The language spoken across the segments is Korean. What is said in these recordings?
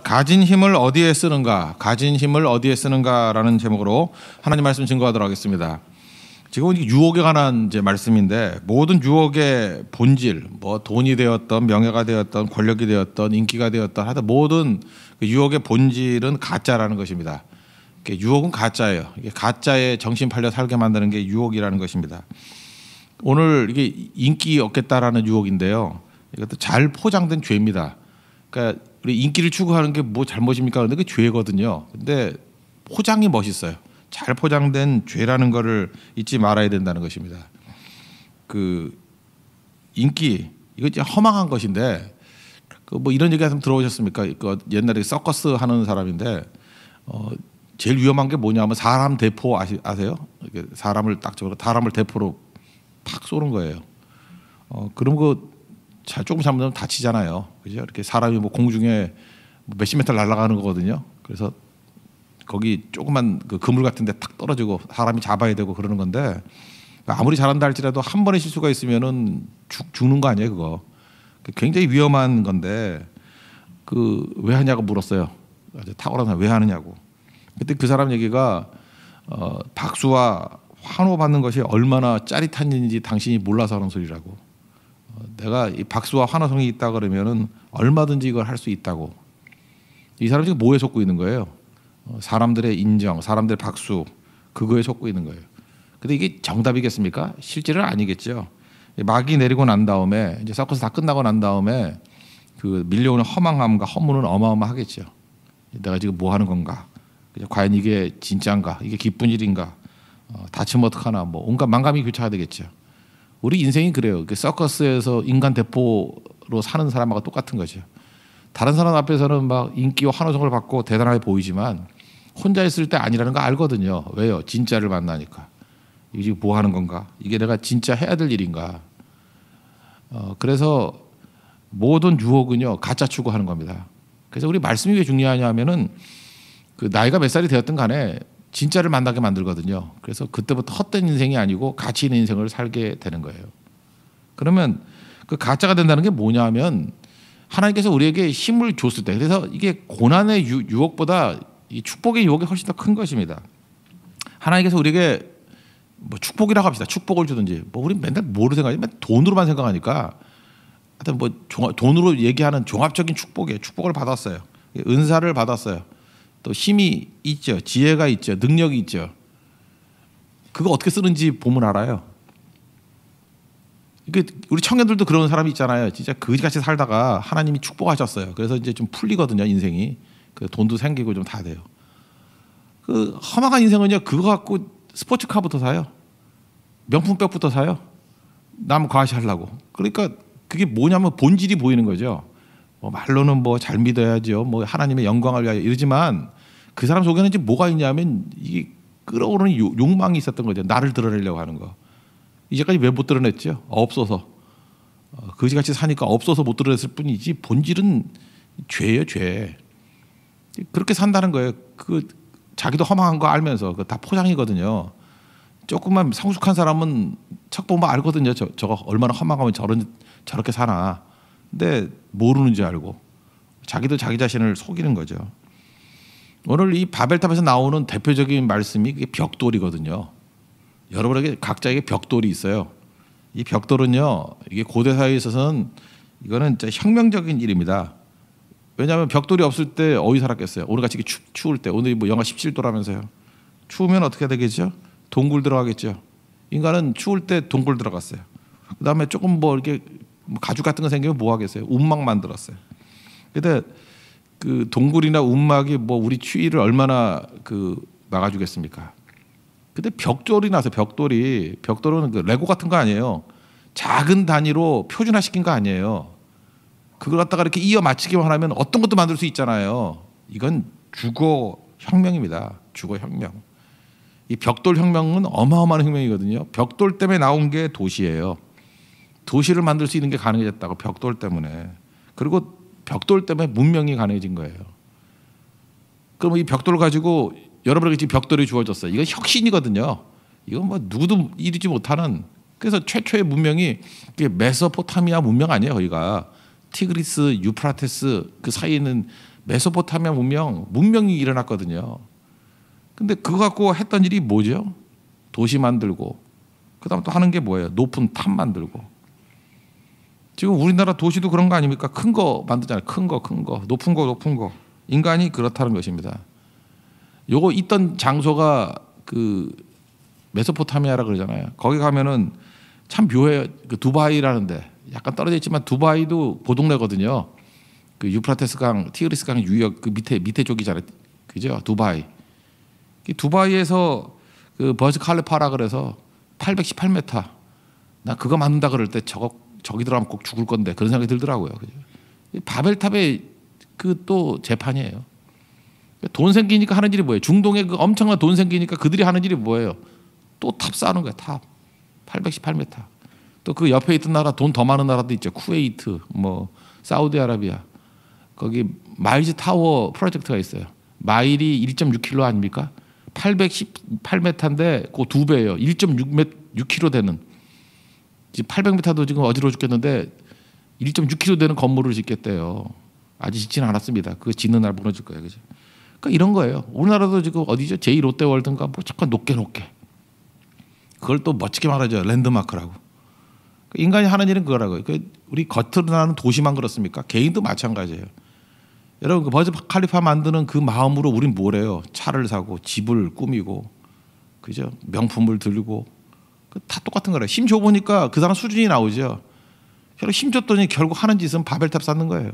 가진 힘을 어디에 쓰는가, 가진 힘을 어디에 쓰는가라는 제목으로 하나님 말씀 증거하도록 하겠습니다. 지금 유혹에 관한 이제 말씀인데, 모든 유혹의 본질, 뭐 돈이 되었던, 명예가 되었던, 권력이 되었던, 인기가 되었던, 하여튼 모든 그 유혹의 본질은 가짜라는 것입니다. 유혹은 가짜예요. 이게 가짜에 정신 팔려 살게 만드는 게 유혹이라는 것입니다. 오늘 이게 인기 얻겠다라는 유혹인데요. 이것도 잘 포장된 죄입니다. 그러니까 우리 인기를 추구하는 게 뭐 잘못입니까? 그런데 그게 죄거든요. 근데 포장이 멋있어요. 잘 포장된 죄라는 거를 잊지 말아야 된다는 것입니다. 그 인기 이거 이제 허망한 것인데, 그 뭐 이런 얘기 한번 들어보셨습니까? 그 옛날에 서커스 하는 사람인데 제일 위험한 게 뭐냐면 사람 대포 아세요? 이렇게 사람을 딱 저거 사람을 대포로 팍 쏘는 거예요. 그런 거 조금 잘못하면 다치잖아요. 그죠? 이렇게 사람이 뭐 공중에 몇십 미터 날아가는 거거든요. 그래서 거기 조그만 그 그물 같은 데 탁 떨어지고 사람이 잡아야 되고 그러는 건데, 아무리 잘한다 할지라도 한 번의 실수가 있으면은 죽는 거 아니에요, 그거. 굉장히 위험한 건데, 그 왜 하냐고 물었어요. 탁월한 사람 왜 하느냐고. 그때 그 사람 얘기가 박수와 환호 받는 것이 얼마나 짜릿한 일인지 당신이 몰라서 하는 소리라고. 내가 이 박수와 환호성이 있다 그러면은 얼마든지 이걸 할 수 있다고. 이 사람이 지금 뭐에 속고 있는 거예요? 사람들의 인정, 사람들의 박수, 그거에 속고 있는 거예요. 근데 이게 정답이겠습니까? 실제는 아니겠죠. 막이 내리고 난 다음에, 이제 서커스 다 끝나고 난 다음에 그 밀려오는 허망함과 허무는 어마어마하겠죠. 내가 지금 뭐 하는 건가? 과연 이게 진짜인가? 이게 기쁜 일인가? 다치면 어떡하나? 뭐 온갖 만감이 교차가 되겠죠. 우리 인생이 그래요. 서커스에서 인간 대포로 사는 사람하고 똑같은 거죠. 다른 사람 앞에서는 막 인기와 환호성을 받고 대단하게 보이지만 혼자 있을 때 아니라는 거 알거든요. 왜요? 진짜를 만나니까. 이게 지금 뭐 하는 건가? 이게 내가 진짜 해야 될 일인가? 그래서 모든 유혹은요, 가짜 추구하는 겁니다. 그래서 우리 말씀이 왜 중요하냐면은 그 나이가 몇 살이 되었든 간에 진짜를 만나게 만들거든요. 그래서 그때부터 헛된 인생이 아니고 가치 있는 인생을 살게 되는 거예요. 그러면 그 가짜가 된다는 게 뭐냐면, 하나님께서 우리에게 힘을 줬을 때, 그래서 이게 고난의 유혹보다 이 축복의 유혹이 훨씬 더 큰 것입니다. 하나님께서 우리에게 뭐 축복이라고 합시다. 축복을 주든지, 뭐 우리 맨날 뭐로 생각하냐면 돈으로만 생각하니까, 하여튼 뭐 돈으로 얘기하는 종합적인 축복이에요. 축복을 받았어요. 은사를 받았어요. 또 힘이 있죠. 지혜가 있죠. 능력이 있죠. 그거 어떻게 쓰는지 보면 알아요. 이게 우리 청년들도 그런 사람이 있잖아요. 진짜 그지같이 살다가 하나님이 축복하셨어요. 그래서 이제 좀 풀리거든요, 인생이. 그 돈도 생기고 좀 다 돼요. 그 험악한 인생은요, 그거 갖고 스포츠카부터 사요. 명품백부터 사요. 남 과시하려고. 그러니까 그게 뭐냐면 본질이 보이는 거죠. 뭐 말로는 뭐 잘 믿어야죠. 뭐 하나님의 영광을 위하여 이러지만 그 사람 속에는 이제 뭐가 있냐면 이게 끌어오르는 욕망이 있었던 거죠. 나를 드러내려고 하는 거. 이제까지 왜 못 드러냈죠? 없어서. 그지같이 사니까 없어서 못 드러냈을 뿐이지 본질은 죄예요, 죄. 그렇게 산다는 거예요. 그 자기도 허망한 거 알면서 그 다 포장이거든요. 조금만 성숙한 사람은 척 보면 알거든요. 저거 얼마나 허망하면 저렇게 사나. 근데 모르는지 알고 자기도 자기 자신을 속이는 거죠. 오늘 이 바벨탑에서 나오는 대표적인 말씀이 벽돌이거든요. 여러분에게 각자에게 벽돌이 있어요. 이 벽돌은요, 이게 고대 사회에 있어서는 이거는 진짜 혁명적인 일입니다. 왜냐하면 벽돌이 없을 때 어디 살았겠어요? 오늘같이 추울 때, 오늘 뭐 영하 17도라면서요. 추우면 어떻게 되겠죠? 동굴 들어가겠죠. 인간은 추울 때 동굴 들어갔어요. 그다음에 조금 뭐 이렇게 가죽 같은 거 생기면 뭐 하겠어요? 움막 만들었어요. 근데 그 동굴이나 움막이 뭐 우리 추위를 얼마나 그 막아주겠습니까? 근데 벽돌이 나서 벽돌은 그 레고 같은 거 아니에요. 작은 단위로 표준화시킨 거 아니에요. 그걸 갖다가 이렇게 이어 맞추기만 하면 어떤 것도 만들 수 있잖아요. 이건 주거 혁명입니다. 주거 혁명. 이 벽돌 혁명은 어마어마한 혁명이거든요. 벽돌 때문에 나온 게 도시예요. 도시를 만들 수 있는 게 가능해졌다고, 벽돌 때문에. 그리고 벽돌 때문에 문명이 가능해진 거예요. 그럼 이 벽돌을 가지고 여러분에게 지금 벽돌이 주어졌어요. 이건 혁신이거든요. 이건 뭐 누구도 이루지 못하는. 그래서 최초의 문명이 메소포타미아 문명 아니에요. 거기가 티그리스, 유프라테스 그 사이에 있는 메소포타미아 문명이 일어났거든요. 근데 그거 갖고 했던 일이 뭐죠? 도시 만들고 그다음 또 하는 게 뭐예요? 높은 탑 만들고. 지금 우리나라 도시도 그런 거 아닙니까? 큰 거 만들잖아요. 큰 거, 높은 거. 인간이 그렇다는 것입니다. 요거 있던 장소가 그 메소포타미아라 그러잖아요. 거기 가면은 참 묘해요. 그 두바이라는데 약간 떨어져 있지만 두바이도 보동네거든요. 그 유프라테스 강, 티그리스 강 유역 그 밑에 쪽이잖아요. 그죠? 두바이. 두바이에서 그 버즈 칼리파라 그래서 818m. 나 그거 만든다 그럴 때 저기 들어가면 꼭 죽을 건데 그런 생각이 들더라고요. 그죠? 바벨탑의 그 또 재판이에요. 돈 생기니까 하는 일이 뭐예요? 중동에 그 엄청난 돈 생기니까 그들이 하는 일이 뭐예요? 또 탑 쌓는 거야. 탑 818m. 또 그 옆에 있던 나라 돈 더 많은 나라도 있죠. 쿠웨이트, 뭐 사우디아라비아. 거기 마일즈 타워 프로젝트가 있어요. 마일이 1.6km 아닙니까? 818m인데 그 두 배예요. 1.6km 되는. 800m도 지금 어지러워 죽겠는데 1.6km 되는 건물을 짓겠대요. 아직 짓지는 않았습니다. 그거 짓는 날 무너질 거예요. 그죠? 그러니까 이런 거예요. 우리나라도 지금 어디죠? 제2롯데월드인가 뭐 잠깐 높게. 그걸 또 멋지게 말하죠. 랜드마크라고. 인간이 하는 일은 그거라고요. 우리 겉으로 나는 도시만 그렇습니까? 개인도 마찬가지예요. 여러분 그 버즈 칼리파 만드는 그 마음으로 우린 뭐래요? 차를 사고 집을 꾸미고 그죠? 명품을 들고 다 똑같은 거래요. 힘 줘보니까 그 사람 수준이 나오죠. 결국 힘 줬더니 결국 하는 짓은 바벨탑 쌓는 거예요.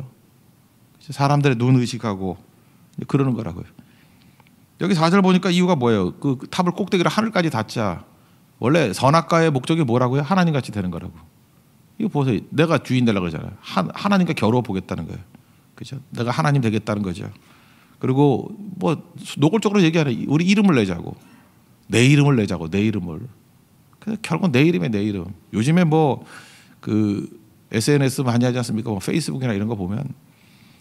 사람들의 눈 의식하고 그러는 거라고요. 여기 4절 보니까 이유가 뭐예요? 그 탑을 꼭대기로 하늘까지 닿자. 원래 선악과의 목적이 뭐라고요? 하나님 같이 되는 거라고. 이거 보세요. 내가 주인 되려고 그러잖아요. 하나님과 겨루어 보겠다는 거예요. 그죠? 내가 하나님 되겠다는 거죠. 그리고 뭐 노골적으로 얘기하는 우리 이름을 내자고. 내 이름을 내자고. 내 이름을. 결국 내 이름에 내 이름. 요즘에 뭐 그 SNS 많이 하지 않습니까? 뭐 페이스북이나 이런 거 보면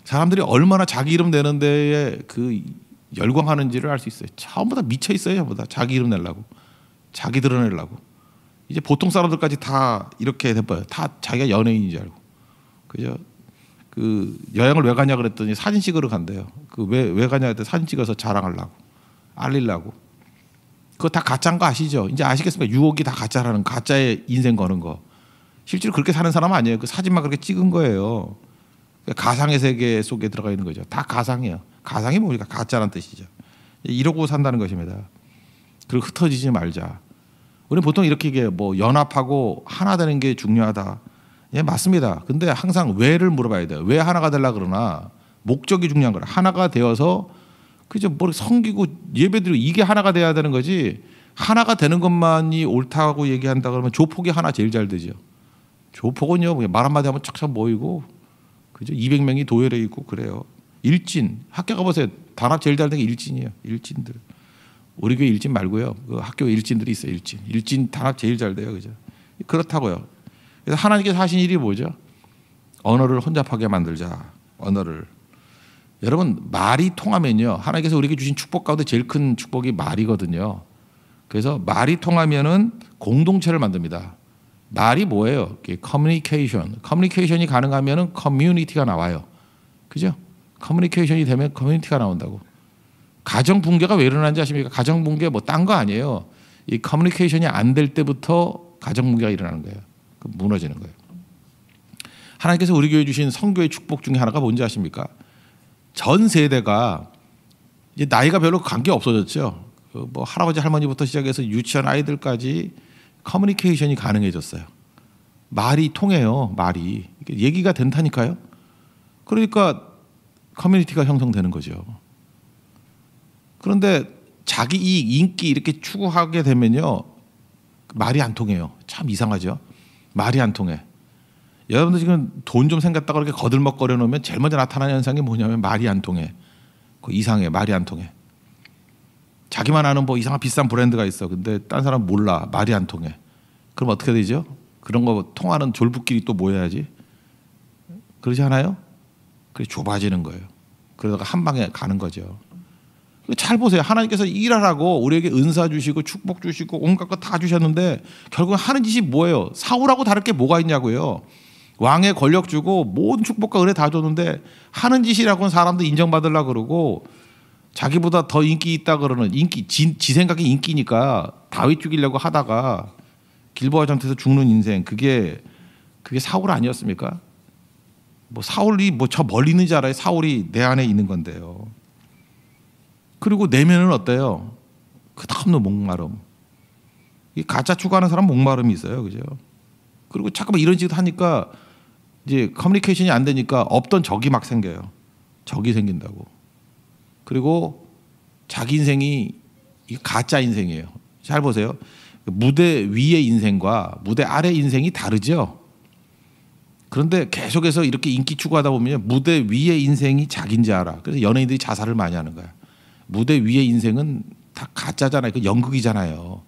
사람들이 얼마나 자기 이름 내는 데에 그 열광하는지를 알 수 있어요. 전부 다 미쳐 있어요. 전부 다 자기 이름 내려고. 자기 드러내려고. 이제 보통 사람들까지 다 이렇게 돼버려요. 다 자기가 연예인인 줄 알고. 그죠? 그 여행을 왜 가냐 그랬더니 사진 찍으러 간대요. 그 왜 가냐 했더니 사진 찍어서 자랑하려고. 알리려고. 그거 다 가짜인 거 아시죠? 이제 아시겠습니까? 유혹이 다 가짜라는 가짜의 인생 거는 거. 실제로 그렇게 사는 사람 아니에요. 그 사진만 그렇게 찍은 거예요. 가상의 세계 속에 들어가 있는 거죠. 다 가상이에요. 가상이 뭡니까? 가짜라는 뜻이죠. 이러고 산다는 것입니다. 그리고 흩어지지 말자. 우리는 보통 이렇게 얘기해요. 뭐 연합하고 하나 되는 게 중요하다. 예, 맞습니다. 근데 항상 왜를 물어봐야 돼요. 왜 하나가 되려 그러나 목적이 중요한 거라. 하나가 되어서 그죠? 뭐 섬기고 예배드리고 이게 하나가 돼야 되는 거지. 하나가 되는 것만이 옳다고 얘기한다 그러면 조폭이 하나 제일 잘 되죠. 조폭은요, 말 한마디 하면 착착 모이고, 그죠? 200명이 도열해 있고 그래요. 일진 학교 가보세요. 단합 제일 잘 되는 게 일진이에요. 일진들. 우리 교회 일진 말고요. 그 학교 일진들이 있어요. 일진 단합 제일 잘 돼요, 그죠? 그렇다고요. 그래서 하나님께서 하신 일이 뭐죠? 언어를 혼잡하게 만들자. 언어를. 여러분 말이 통하면요. 하나님께서 우리에게 주신 축복 가운데 제일 큰 축복이 말이거든요. 그래서 말이 통하면은 공동체를 만듭니다. 말이 뭐예요? 커뮤니케이션이 가능하면은 커뮤니티가 나와요. 그죠? 커뮤니케이션이 되면 커뮤니티가 나온다고. 가정 붕괴가 왜 일어나는지 아십니까? 가정 붕괴 뭐 딴 거 아니에요. 이 커뮤니케이션이 안 될 때부터 가정 붕괴가 일어나는 거예요. 무너지는 거예요. 하나님께서 우리 교회 주신 성교의 축복 중에 하나가 뭔지 아십니까? 전 세대가 이제 나이가 별로 관계 없어졌죠. 뭐 할아버지 할머니부터 시작해서 유치원 아이들까지 커뮤니케이션이 가능해졌어요. 말이 통해요. 말이 얘기가 된다니까요. 그러니까 커뮤니티가 형성되는 거죠. 그런데 자기 이익, 인기 이렇게 추구하게 되면요, 말이 안 통해요. 참 이상하죠. 말이 안 통해. 여러분들 지금 돈 좀 생겼다고 그렇게 거들먹거려 놓으면 제일 먼저 나타나는 현상이 뭐냐면 말이 안 통해. 이상해. 말이 안 통해. 자기만 아는 뭐 이상한 비싼 브랜드가 있어. 근데 딴 사람 몰라. 말이 안 통해. 그럼 어떻게 되죠? 그런 거 통하는 졸부끼리 또 모여야지. 그러지 않아요? 그게 좁아지는 거예요. 그러다가 한 방에 가는 거죠. 잘 보세요. 하나님께서 일하라고 우리에게 은사 주시고 축복 주시고 온갖 거 다 주셨는데 결국 하는 짓이 뭐예요? 사울하고 다를 게 뭐가 있냐고요. 왕의 권력 주고 모든 축복과 은혜 다 줬는데 하는 짓이라고는 사람들 인정받으려고 그러고 자기보다 더 인기 있다 그러는 지 생각이 인기니까 다윗 죽이려고 하다가 길보아 전투에서 죽는 인생 그게 사울 아니었습니까? 뭐 사울이 뭐 저 멀리 있는 줄 알아요. 사울이 내 안에 있는 건데요. 그리고 내면은 어때요? 끝없는 목마름. 이 가짜 추구하는 사람 목마름이 있어요, 그죠? 그리고 잠깐만 이런 짓 하니까 이제 커뮤니케이션이 안 되니까 없던 적이 막 생겨요. 적이 생긴다고. 그리고 자기 인생이 가짜 인생이에요. 잘 보세요. 무대 위의 인생과 무대 아래 인생이 다르죠. 그런데 계속해서 이렇게 인기 추구하다 보면 무대 위의 인생이 자기인지 알아. 그래서 연예인들이 자살을 많이 하는 거야. 무대 위의 인생은 다 가짜잖아요. 그 연극이잖아요.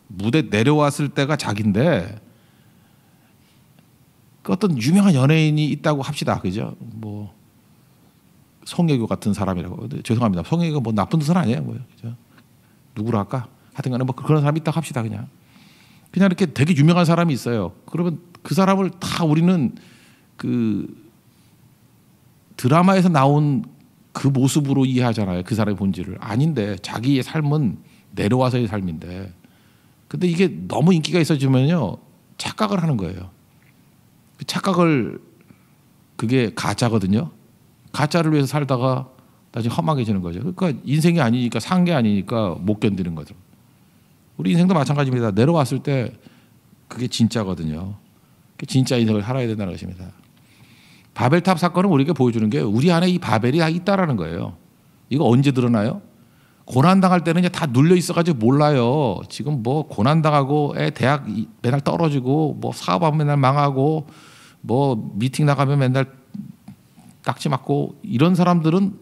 무대 내려왔을 때가 자기인데 그 어떤 유명한 연예인이 있다고 합시다. 그죠? 뭐 송혜교 같은 사람이라고. 죄송합니다. 송혜교가 뭐 나쁜 뜻은 아니에요. 뭐요. 그죠? 누구로 할까? 하여튼간에 뭐 그런 사람이 있다고 합시다. 그냥 이렇게 되게 유명한 사람이 있어요. 그러면 그 사람을 다 우리는 그 드라마에서 나온 그 모습으로 이해하잖아요. 그 사람의 본질을. 아닌데 자기의 삶은 내려와서의 삶인데 근데 이게 너무 인기가 있어지면요 착각을 하는 거예요. 그 착각을 그게 가짜거든요. 가짜를 위해서 살다가 나중에 험하게지는 거죠. 그러니까 인생이 아니니까 산 게 아니니까 못 견디는 거죠. 우리 인생도 마찬가지입니다. 내려왔을 때 그게 진짜거든요. 진짜 인생을 살아야 된다는 것입니다. 바벨탑 사건은 우리에게 보여주는 게 우리 안에 이 바벨이 다 있다라는 거예요. 이거 언제 드러나요? 고난당할 때는 이제 다 눌려 있어가지고 몰라요. 지금 뭐 고난당하고 애 대학 맨날 떨어지고 뭐 사업하면 맨날 망하고 뭐 미팅 나가면 맨날 딱지 맞고 이런 사람들은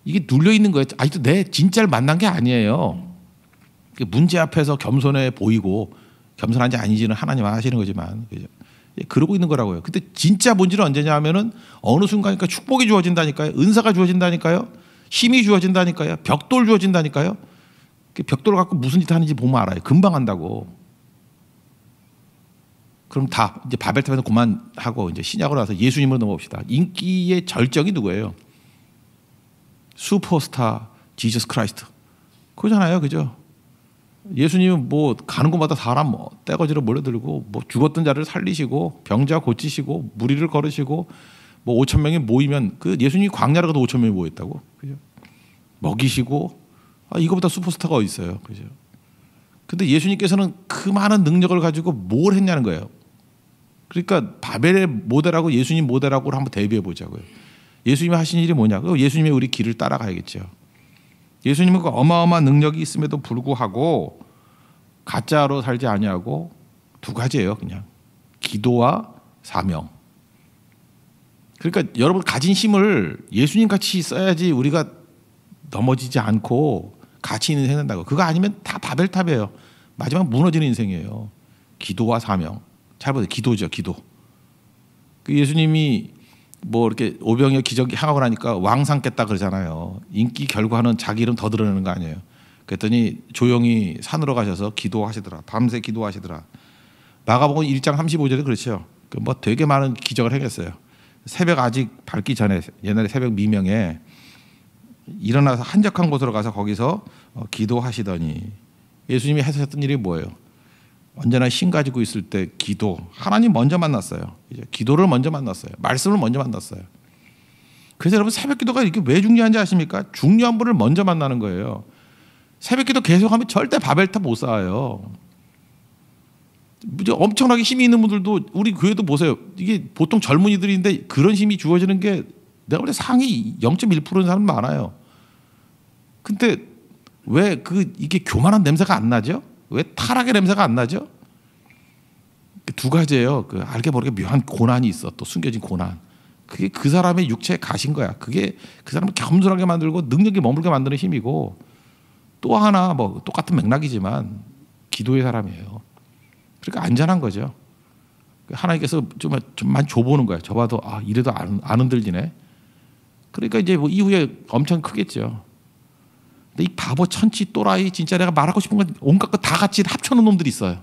이게 눌려 있는 거예요. 아직도 내 진짜를 만난 게 아니에요. 문제 앞에서 겸손해 보이고 겸손한지 아닌지는 하나님 아시는 거지만 그죠? 그러고 있는 거라고요. 근데 진짜 본질은 언제냐 하면은 어느 순간이니까 축복이 주어진다니까요. 은사가 주어진다니까요. 힘이 주어진다니까요. 벽돌 주어진다니까요. 벽돌을 갖고 무슨 짓 하는지 보면 알아요. 금방 한다고. 그럼 다 이제 바벨탑에서 그만하고 이제 신약으로 와서 예수님으로 넘어옵시다. 인기의 절정이 누구예요? 슈퍼스타 지저스 크라이스트. 그거잖아요. 그죠? 예수님은 뭐 가는 곳마다 사람 떼거지로 몰려들고 뭐 죽었던 자를 살리시고 병자 고치시고 무리를 걸으시고 뭐 5천 명이 모이면 그 예수님이 광야를 가도 5천 명이 모였다고. 그죠? 먹이시고 이거보다 슈퍼스타가 어디 있어요. 그죠? 근데 예수님께서는 그 많은 능력을 가지고 뭘 했냐는 거예요. 그러니까 바벨의 모델하고 예수님 모델하고 한번 대비해 보자고요. 예수님이 하신 일이 뭐냐고? 예수님의 우리 길을 따라가야겠죠. 예수님은 그 어마어마한 능력이 있음에도 불구하고 가짜로 살지 아니하고 두 가지예요. 그냥 기도와 사명. 그러니까 여러분 가진 힘을 예수님 같이 써야지 우리가 넘어지지 않고 가치 있는 인생 된다고. 그거 아니면 다 바벨탑이에요. 마지막 무너지는 인생이에요. 기도와 사명. 잘 보세요. 기도죠. 기도. 그 예수님이 뭐 이렇게 오병이어 기적 행하고 나니까 왕 삼겠다 그러잖아요. 인기 결과는 자기 이름 더 드러내는 거 아니에요. 그랬더니 조용히 산으로 가셔서 기도하시더라. 밤새 기도하시더라. 마가복음 1장 35절에 그렇죠. 뭐 되게 많은 기적을 행했어요. 새벽 아직 밝기 전에 옛날에 새벽 미명에 일어나서 한적한 곳으로 가서 거기서 기도하시더니 예수님이 하셨던 일이 뭐예요? 언제나 힘 가지고 있을 때 기도. 하나님 먼저 만났어요. 이제 기도를 먼저 만났어요. 말씀을 먼저 만났어요. 그래서 여러분 새벽 기도가 이렇게 왜 중요한지 아십니까? 중요한 분을 먼저 만나는 거예요. 새벽 기도 계속하면 절대 바벨탑 못 쌓아요. 엄청나게 힘이 있는 분들도 우리 교회도 보세요. 이게 보통 젊은이들인데 그런 힘이 주어지는 게 내가 볼 때 상위 0.1%인 사람 많아요. 근데 왜 이게 교만한 냄새가 안 나죠? 왜 타락의 냄새가 안 나죠? 두 가지예요. 알게 모르게 묘한 고난이 있어. 또 숨겨진 고난. 그게 그 사람의 육체에 가신 거야. 그게 그 사람을 겸손하게 만들고 능력이 머물게 만드는 힘이고 또 하나 뭐 똑같은 맥락이지만 기도의 사람이에요. 그러니까 안전한 거죠. 하나님께서 좀만 줘보는 거예요. 줘봐도 이래도 안 흔들리네. 그러니까 이제 뭐 이후에 엄청 크겠죠. 근데 이 바보 천치 또라이 진짜 내가 말하고 싶은 건 온갖 거 다 같이 합쳐놓은 놈들이 있어요.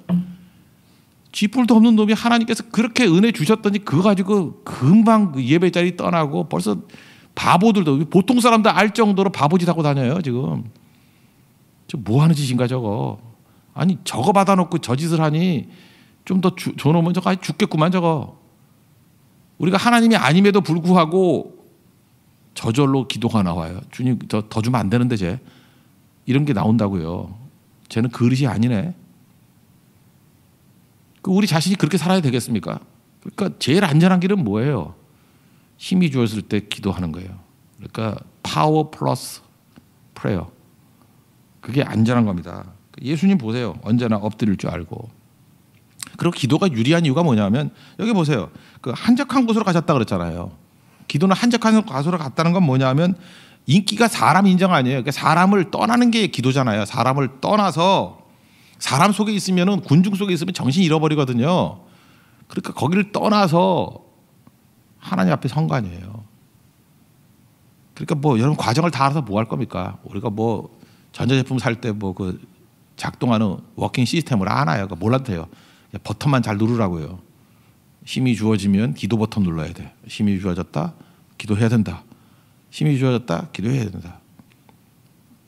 쥐뿔도 없는 놈이 하나님께서 그렇게 은혜 주셨더니 그거 가지고 금방 그 예배 자리 떠나고 벌써 바보들도 보통 사람도 알 정도로 바보짓 하고 다녀요 지금. 저 뭐 하는 짓인가 저거. 아니 저거 받아놓고 저 짓을 하니 좀 더 줘놓으면 저거 아주 죽겠구만 저거. 우리가 하나님이 아님에도 불구하고 저절로 기도가 나와요. 주님 더 주면 안 되는데 쟤. 이런 게 나온다고요. 쟤는 그릇이 아니네. 우리 자신이 그렇게 살아야 되겠습니까? 그러니까 제일 안전한 길은 뭐예요? 힘이 주었을 때 기도하는 거예요. 그러니까 파워 플러스 프레어. 그게 안전한 겁니다. 예수님 보세요. 언제나 엎드릴 줄 알고. 그리고 기도가 유리한 이유가 뭐냐면 여기 보세요. 그 한적한 곳으로 가셨다 그랬잖아요. 기도는 한적한 곳으로 갔다는 건 뭐냐면 인기가 사람 인정 아니에요. 그러니까 사람을 떠나는 게 기도잖아요. 사람을 떠나서 사람 속에 있으면은 군중 속에 있으면 정신 잃어버리거든요. 그러니까 거기를 떠나서 하나님 앞에 선 거 아니에요. 그러니까 뭐 여러분 과정을 다 알아서 뭐 할 겁니까? 우리가 뭐 전자제품 살 때 뭐 그 작동하는 워킹 시스템을 아나요? 몰라도 돼요. 버튼만 잘 누르라고요. 힘이 주어지면 기도 버튼 눌러야 돼. 힘이 주어졌다, 기도해야 된다. 힘이 주어졌다, 기도해야 된다.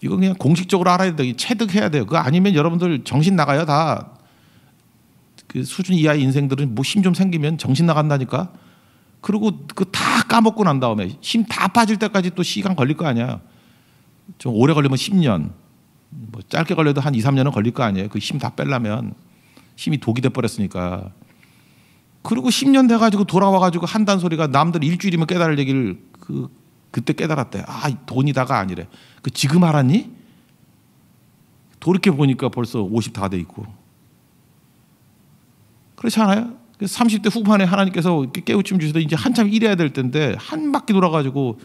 이거 그냥 공식적으로 알아야 돼요. 체득해야 돼요. 그거 아니면 여러분들 정신 나가요. 다 그 수준 이하의 인생들은 뭐 힘 좀 생기면 정신 나간다니까. 그리고 그 다 까먹고 난 다음에 힘 다 빠질 때까지 또 시간 걸릴 거 아니야. 좀 오래 걸리면 10년, 뭐 짧게 걸려도 한 2, 3년은 걸릴 거 아니에요. 그 힘 다 빼려면 힘이 독이 돼 버렸으니까. 그리고 10년 돼 가지고 돌아와 가지고 한단 소리가 남들 일주일이면 깨달을 얘기를 그때 깨달았대. 아, 돈이다가 아니래. 그 지금 알았니? 돌이켜 보니까 벌써 50 다 돼 있고. 그렇지 않아요? 30대 후반에 하나님께서 깨우침 주셔서 이제 한참 일해야 될 텐데 한 바퀴 돌아가지고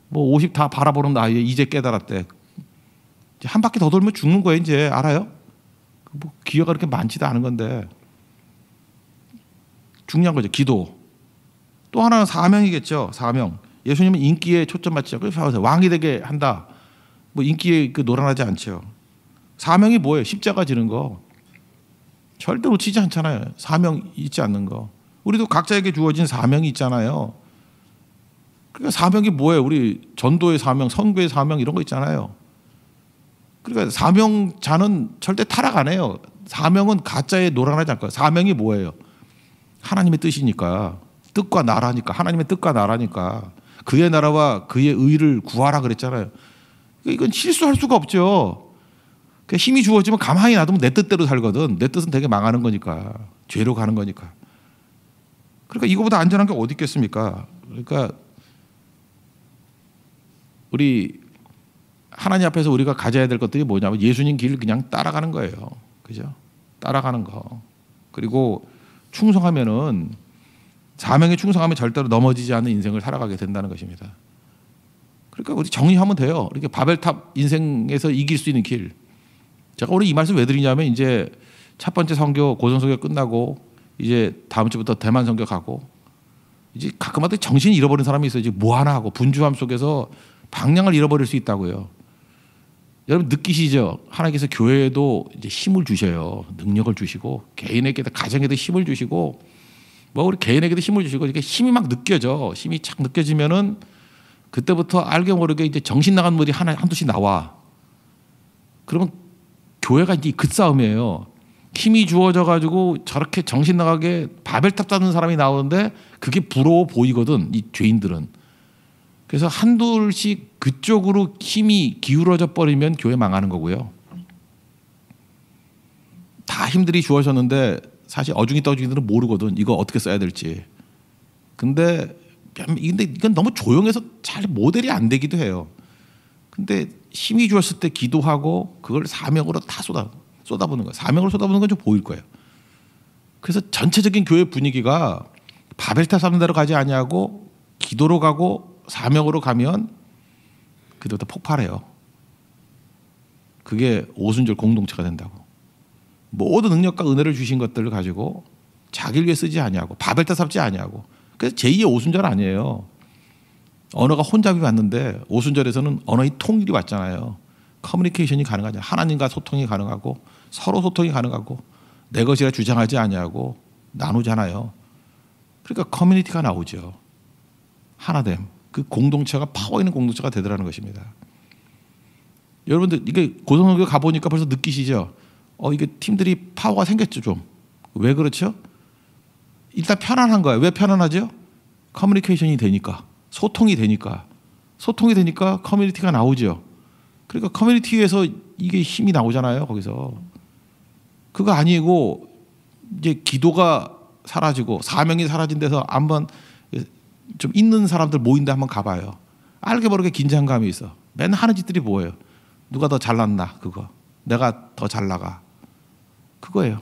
뭐 50 다 바라보는 나이에 이제 깨달았대. 이제 한 바퀴 더 돌면 죽는 거예요. 이제 알아요? 뭐 기회가 그렇게 많지도 않은 건데 중요한 거죠. 기도. 또 하나는 사명이겠죠. 사명. 예수님은 인기에 초점 맞지 않고 왕이 되게 한다. 뭐 인기에 노란하지 않죠. 사명이 뭐예요? 십자가 지는 거. 절대 놓치지 않잖아요. 사명 잊지 않는 거. 우리도 각자에게 주어진 사명이 있잖아요. 그러니까 사명이 뭐예요? 우리 전도의 사명, 선교의 사명 이런 거 있잖아요. 그러니까 사명자는 절대 타락 안 해요. 사명은 가짜에 노란하지 않고 사명이 뭐예요? 하나님의 뜻이니까. 뜻과 나라니까. 하나님의 뜻과 나라니까. 그의 나라와 그의 의를 구하라 그랬잖아요. 이건 실수할 수가 없죠. 힘이 주어지면 가만히 놔두면 내 뜻대로 살거든. 내 뜻은 되게 망하는 거니까. 죄로 가는 거니까. 그러니까 이거보다 안전한 게 어디 있겠습니까? 그러니까 우리 하나님 앞에서 우리가 가져야 될 것들이 뭐냐면 예수님 길 그냥 따라가는 거예요. 그죠? 따라가는 거. 그리고 충성하면은 사명에 충성하면 절대로 넘어지지 않는 인생을 살아가게 된다는 것입니다. 그러니까 우리 정리하면 돼요. 이렇게 바벨탑 인생에서 이길 수 있는 길. 제가 오늘 이 말씀 왜 드리냐면 이제 첫 번째 선교 고성 선교 끝나고 이제 다음 주부터 대만 선교 가고 이제 가끔마다 정신이 잃어버린 사람이 있어요. 이제 뭐 하나 하고 분주함 속에서 방향을 잃어버릴 수 있다고요. 여러분 느끼시죠? 하나님께서 교회에도 이제 힘을 주셔요. 능력을 주시고 개인에게도 가정에도 힘을 주시고 뭐 우리 개인에게도 힘을 주시고 이렇게 힘이 막 느껴져. 힘이 착 느껴지면은 그때부터 알게 모르게 이제 정신 나간 물이 한두씩 나와. 그러면 교회가 이제 그 싸움이에요. 힘이 주어져 가지고 저렇게 정신 나가게 바벨탑 쌓는 사람이 나오는데 그게 부러워 보이거든. 이 죄인들은. 그래서 한둘씩 그쪽으로 힘이 기울어져 버리면 교회 망하는 거고요. 다 힘들이 주어졌는데 사실 어중이 떠중이들은 모르거든. 이거 어떻게 써야 될지. 근데 이건 너무 조용해서 잘 모델이 안 되기도 해요. 근데 힘이 주었을 때 기도하고 그걸 사명으로 다 쏟아부는 거예요. 사명으로 쏟아부는 건 좀 보일 거예요. 그래서 전체적인 교회 분위기가 바벨탑 쌓는 데로 가지 아니하고 기도로 가고 사명으로 가면 그때부터 폭발해요. 그게 오순절 공동체가 된다고. 모든 능력과 은혜를 주신 것들을 가지고 자기를 위해 쓰지 아니하고 바벨탑 쌓지 아니하고. 그래서 제2의 오순절 아니에요. 언어가 혼잡이 왔는데 오순절에서는 언어의 통일이 왔잖아요. 커뮤니케이션이 가능하죠. 하나님과 소통이 가능하고 서로 소통이 가능하고 내 것이라 주장하지 아니하고 나누잖아요. 그러니까 커뮤니티가 나오죠. 하나됨. 그 공동체가 파워 있는 공동체가 되더라는 것입니다. 여러분들 이게 고등학교 가보니까 벌써 느끼시죠? 이게 팀들이 파워가 생겼죠 좀. 왜 그렇죠? 일단 편안한 거예요. 왜 편안하죠? 커뮤니케이션이 되니까. 소통이 되니까 커뮤니티가 나오죠. 그러니까 커뮤니티에서 이게 힘이 나오잖아요. 거기서. 그거 아니고 이제 기도가 사라지고 사명이 사라진 데서 한번 좀 있는 사람들 모인데 한번 가봐요. 알게 모르게 긴장감이 있어. 맨날 하는 짓들이 뭐예요? 누가 더 잘났나 그거. 내가 더 잘 나가. 그거예요.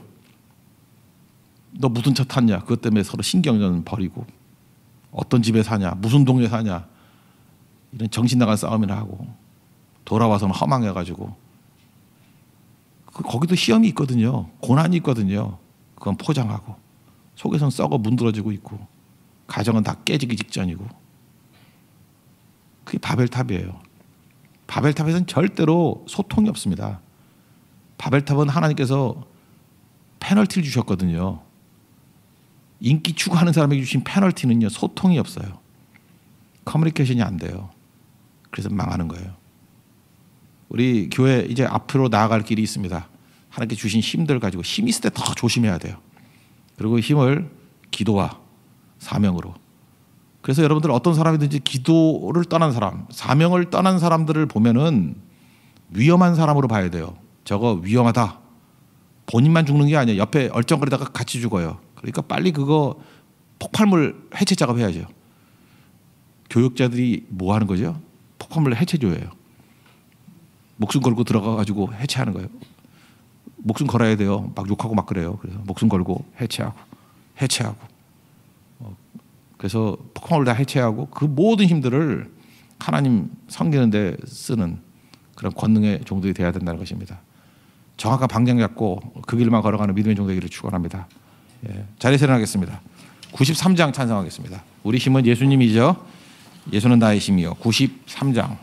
너 무슨 차 탔냐. 그것 때문에 서로 신경전 벌이고 어떤 집에 사냐. 무슨 동네 사냐. 이런 정신 나간 싸움이나 하고 돌아와서는 허망해가지고 거기도 시험이 있거든요. 고난이 있거든요. 그건 포장하고 속에서는 썩어 문드러지고 있고 가정은 다 깨지기 직전이고 그게 바벨탑이에요. 바벨탑에서는 절대로 소통이 없습니다. 바벨탑은 하나님께서 페널티를 주셨거든요. 인기 추구하는 사람에게 주신 페널티는요. 소통이 없어요. 커뮤니케이션이 안 돼요. 그래서 망하는 거예요. 우리 교회 이제 앞으로 나아갈 길이 있습니다. 하나님께 주신 힘들 가지고 힘 있을 때 더 조심해야 돼요. 그리고 힘을 기도와 사명으로. 그래서 여러분들 어떤 사람이든지 기도를 떠난 사람, 사명을 떠난 사람들을 보면은 위험한 사람으로 봐야 돼요. 저거 위험하다. 본인만 죽는 게 아니에요. 옆에 얼쩡거리다가 같이 죽어요. 그러니까 빨리 그거 폭발물 해체 작업해야죠. 교육자들이 뭐 하는 거죠? 폭발물 해체조예요. 목숨 걸고 들어가가지고 해체하는 거예요. 목숨 걸어야 돼요. 막 욕하고 막 그래요. 그래서 목숨 걸고 해체하고. 그래서 폭발물을 다 해체하고 그 모든 힘들을 하나님 섬기는 데 쓰는 그런 권능의 종들이 되어야 된다는 것입니다. 정확한 방향 잡고 그 길만 걸어가는 믿음의 종되기를 축원합니다. 예, 자리에서 일어나겠습니다. 93장 찬송하겠습니다. 우리 힘은 예수님이죠. 예수는 나의 힘이요. 93장.